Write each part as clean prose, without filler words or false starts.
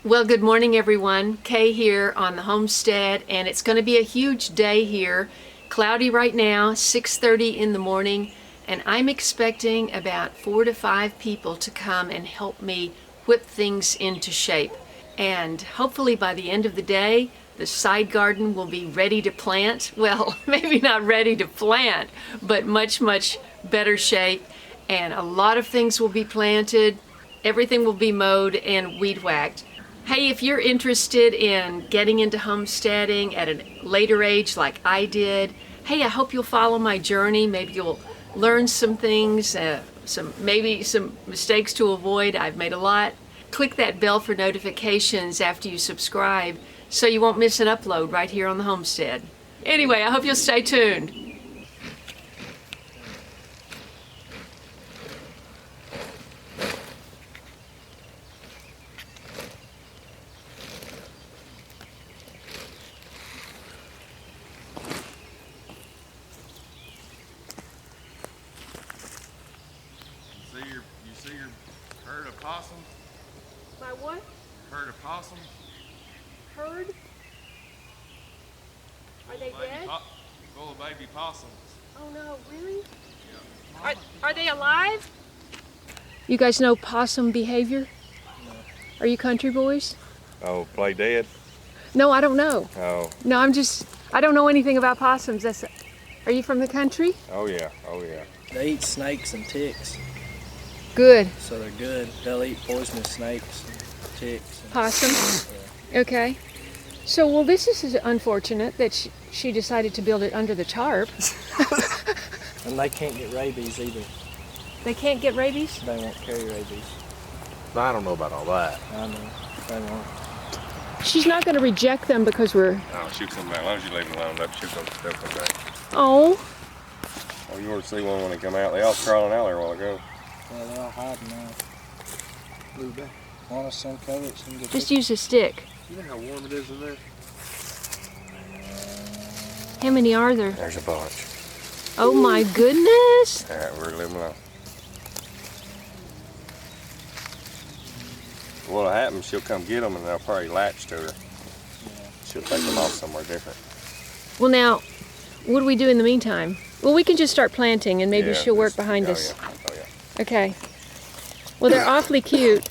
Well, good morning everyone. Kaye here on the homestead, and it's going to be a huge day here. Cloudy right now, 6:30 in the morning, and I'm expecting about 4 to 5 people to come and help me whip things into shape. And hopefully by the end of the day, the side garden will be ready to plant. Well, maybe not ready to plant, but much better shape. And a lot of things will be planted. Everything will be mowed and weed whacked. Hey, if you're interested in getting into homesteading at a later age like I did, hey, I hope you'll follow my journey. Maybe you'll learn some things, maybe some mistakes to avoid. I've made a lot. Click that bell for notifications after you subscribe so you won't miss an upload right here on the homestead. Anyway, I hope you'll stay tuned. You see your herd of possums? My what? Herd of possums? Herd? Are they dead? Full of baby possums. Oh no, really? Yeah. Are they alive? You guys know possum behavior? No. Are you country boys? Oh, play dead? No, I don't know. Oh. No, I don't know anything about possums. Are you from the country? Oh yeah, oh yeah. They eat snakes and ticks, Good. so they're good. They'll eat poisonous snakes and ticks. And, Possum? yeah. Okay. So, well, this is unfortunate that she decided to build it under the tarp. And they can't get rabies either. They can't get rabies? They won't carry rabies. I don't know about all that. I know. They won't. She's not going to reject them because we're... Oh, she'll come back. As long as you leave them alone, they'll come back. Oh. Oh, you ought to see one when they come out. They all crawling out there a while ago. Well, they're all hiding now. Move back. Want us some cover it? Some Just use a stick. You know how warm it is in there? How many are there? There's a bunch. Oh my goodness. All right, we're leaving them alone. What'll happen, she'll come get them and they'll probably latch to her. Yeah. She'll take them off somewhere different. Well, now, what do we do in the meantime? Well, we can just start planting and maybe Yeah, she'll work just- behind oh, us. Yeah. Oh, yeah. Okay. Well, they're awfully cute.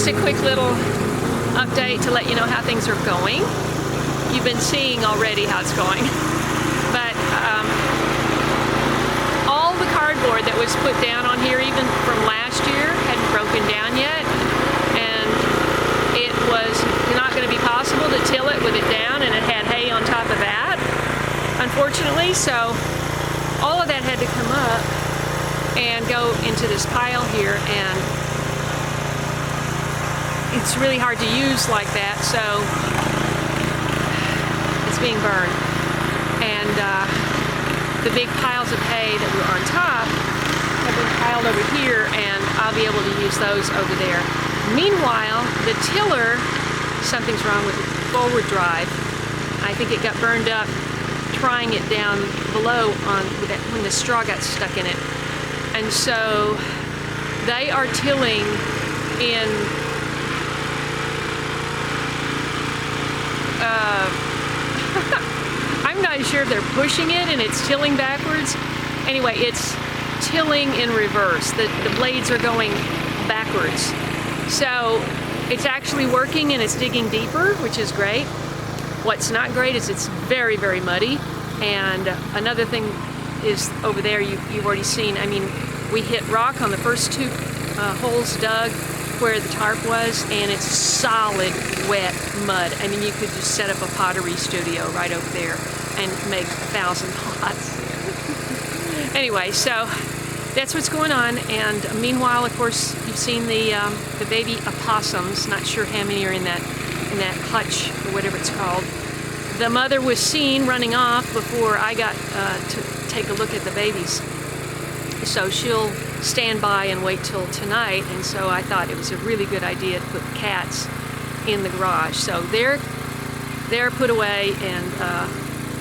A quick little update to let you know how things are going. You've been seeing already how it's going, but all the cardboard that was put down on here, even from last year, hadn't broken down yet, and it till it with it down, and it had hay on top of that, unfortunately. So all of that had to come up and go into this pile here, and it's really hard to use like that, so it's being burned. And the big piles of hay that were on top have been piled over here, and I'll be able to use those over there. Meanwhile, the tiller, something's wrong with the forward drive. I think it got burned up trying it down below when the straw got stuck in it. And so they are tilling in I'm not sure if they're pushing it and it's tilling backwards. Anyway, it's tilling in reverse. The blades are going backwards. So it's actually working and it's digging deeper, which is great. What's not great is it's very, very muddy. And another thing is over there, you've already seen, I mean, we hit rock on the first two holes dug where the tarp was, and it's solid, wet mud. I mean, you could just set up a pottery studio right over there and make 1,000 pots. Anyway, so that's what's going on. And meanwhile, of course, you've seen the baby opossums. Not sure how many are in that hutch or whatever it's called. The mother was seen running off before I got to take a look at the babies. So she'll stand by and wait till tonight, and so I thought it was a really good idea to put the cats in the garage. So they're put away, and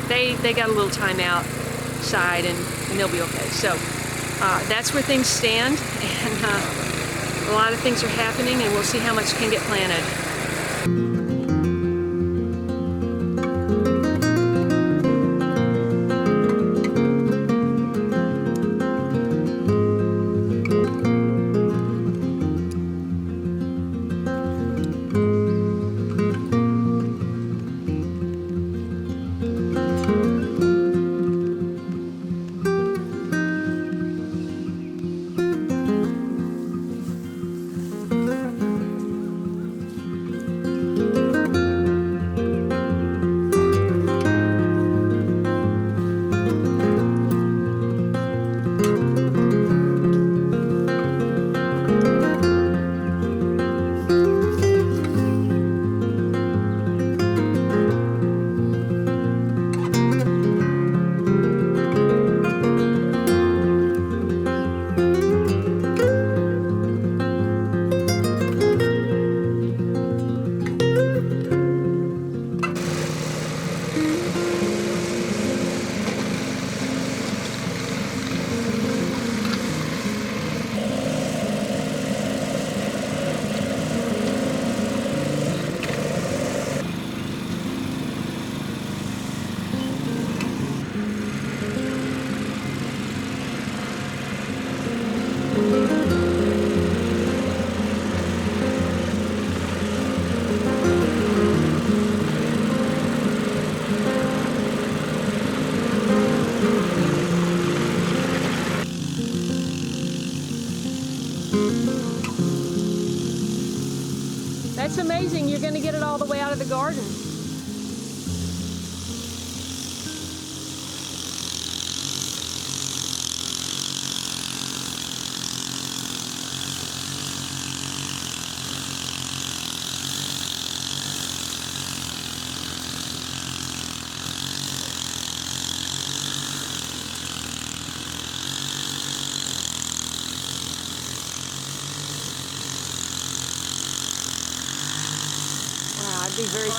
they got a little time outside, and they'll be okay. So that's where things stand, and a lot of things are happening, and we'll see how much can get planted. That's amazing. You're going to get it all the way out of the garden. I'd be very...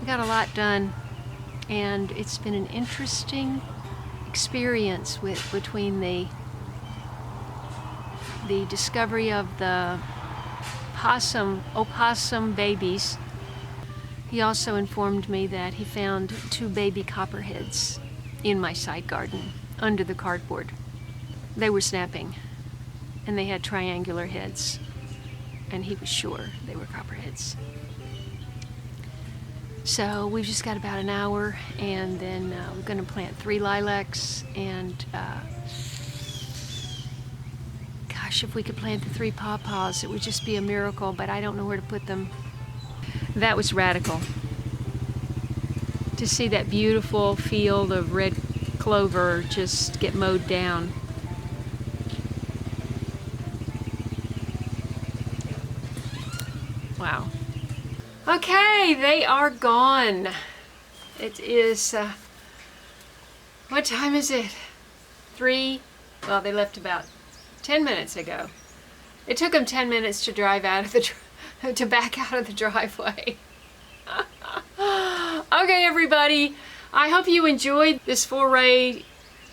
got a lot done, and it's been an interesting experience between the discovery of the opossum babies. He also informed me that he found 2 baby copperheads in my side garden under the cardboard. They were snapping, and they had triangular heads, and he was sure they were copperheads. So we've just got about an hour, and then we're going to plant 3 lilacs, and gosh, if we could plant the 3 pawpaws, it would just be a miracle, but I don't know where to put them. That was radical. To see that beautiful field of red clover just get mowed down. Wow. Okay, they are gone. It is, what time is it? 3, well, they left about 10 minutes ago. It took them 10 minutes to drive out of the, to back out of the driveway. Okay, everybody, I hope you enjoyed this foray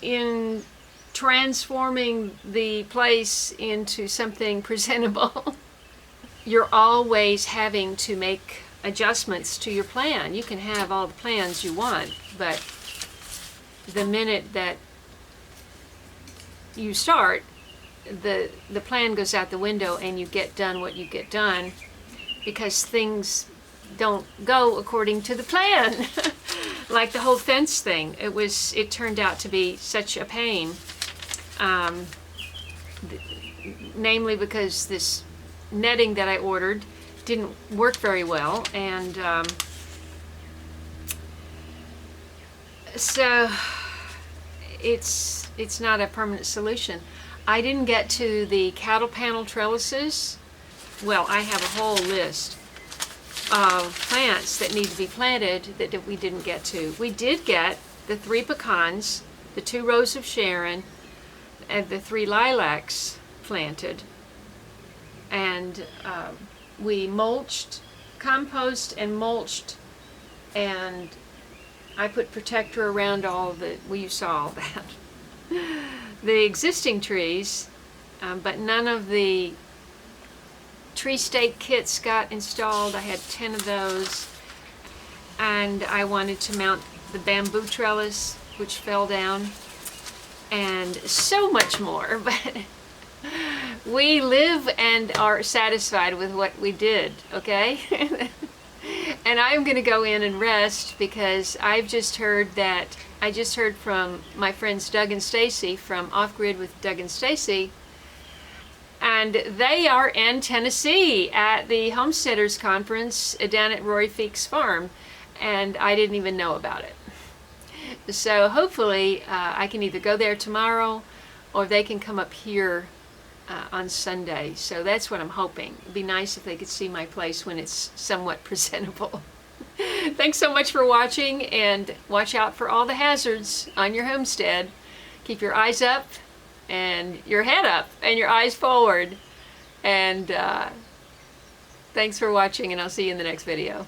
in transforming the place into something presentable. You're always having to make adjustments to your plan. You can have all the plans you want, but the minute that you start, the plan goes out the window and you get done what you get done, because things don't go according to the plan. Like the whole fence thing, it turned out to be such a pain, namely because this netting that I ordered didn't work very well, and so it's not a permanent solution. I didn't get to the cattle panel trellises. Well, I have a whole list of plants that need to be planted that we didn't get to. We did get the 3 pecans, the 2 rows of Sharon, and the 3 lilacs planted. And we mulched, compost and mulched, and I put protector around all the, well, you saw all that. The existing trees, but none of the tree stake kits got installed. I had 10 of those, and I wanted to mount the bamboo trellis, which fell down, and so much more. But we live and are satisfied with what we did, okay? And I'm going to go in and rest, because I just heard from my friends Doug and Stacy from Off Grid with Doug and Stacy, and they are in Tennessee at the Homesteaders Conference down at Rory Feek's farm, and I didn't even know about it. So hopefully I can either go there tomorrow, or they can come up here on Sunday. So that's what I'm hoping. It'd be nice if they could see my place when it's somewhat presentable. Thanks so much for watching, and watch out for all the hazards on your homestead. Keep your eyes up and your head up and your eyes forward. And thanks for watching, and I'll see you in the next video.